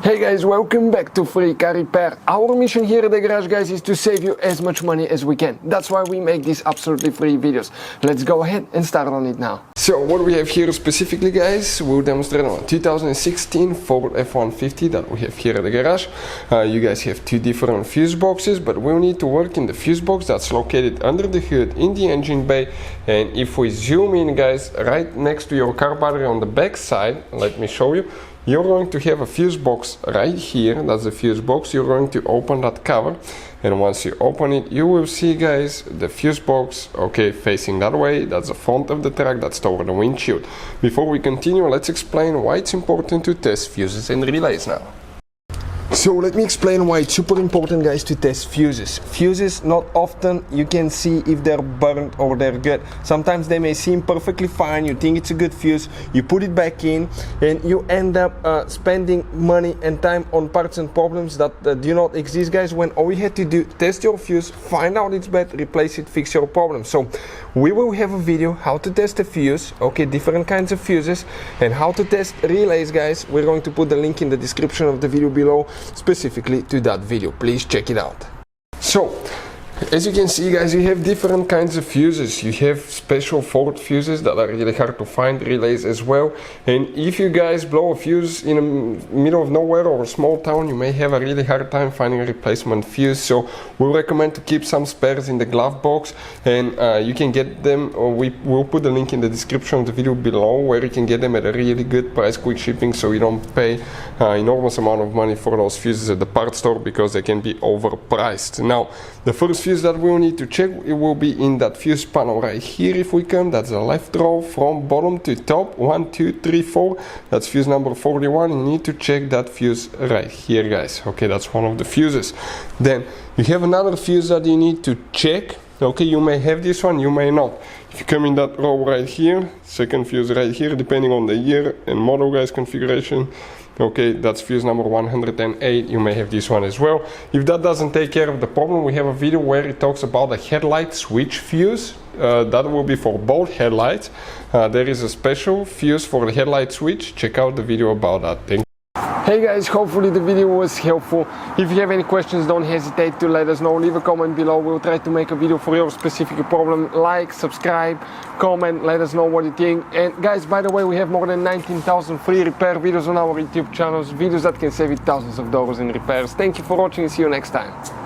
Hey guys, welcome back to Free Car Repair. Our mission here at the garage, guys, is to save you as much money as we can. That's why we make these absolutely free videos. Let's go ahead and start on it now. So what we have here specifically, guys, we'll demonstrate on 2016 Ford F-150 that we have here at the garage. You guys have two different fuse boxes, but we'll need to work in the fuse box that's located under the hood in the engine bay. And if we zoom in, guys, right next to your car battery on the back side, let me show you. You're going to have a fuse box right here. That's the fuse box. You're going to open that cover, and once you open it, you will see, guys, the fuse box, okay, facing that way. That's the front of the truck, that's toward the windshield. Before we continue, let's explain why it's important to test fuses and relays now. So let me explain why it's super important, guys, to test fuses. Fuses, not often you can see if they're burnt or they're good. Sometimes they may seem perfectly fine, you think it's a good fuse, you put it back in, and you end up spending money and time on parts and problems that do not exist, guys, when all you had to do, test your fuse, find out it's bad, replace it, fix your problem. So we will have a video how to test a fuse, okay, different kinds of fuses, and how to test relays, guys. We're going to put the link in the description of the video below, specifically to that video. Please check it out. So as you can see, guys, you have different kinds of fuses. You have special Ford fuses that are really hard to find, relays as well. And if you guys blow a fuse in the middle of nowhere or a small town, you may have a really hard time finding a replacement fuse. So we recommend to keep some spares in the glove box, and you can get them, or we'll put the link in the description of the video below, where you can get them at a really good price, quick shipping, so you don't pay enormous amount of money for those fuses at the parts store, because they can be overpriced. Now, the first fuse that we'll need to check, it will be in that fuse panel right here. If we come, that's the left row from bottom to top, 1, 2, 3, 4. That's fuse number 41. You need to check that fuse right here, guys. Okay, that's one of the fuses. Then you have another fuse that you need to check. Okay, you may have this one, you may not. If you come in that row right here, second fuse right here, depending on the year and model, guys, configuration. Okay, that's fuse number 108. You may have this one as well. If that doesn't take care of the problem, we have a video where it talks about the headlight switch fuse. That will be for both headlights. There is a special fuse for the headlight switch. Check out the video about that. Thank you. Hey guys, hopefully the video was helpful. If you have any questions, don't hesitate to let us know. Leave a comment below. We'll try to make a video for your specific problem. Like, subscribe, comment, let us know what you think. And guys, by the way, we have more than 19,000 free repair videos on our YouTube channels, videos that can save you thousands of dollars in repairs. Thank you for watching and see you next time.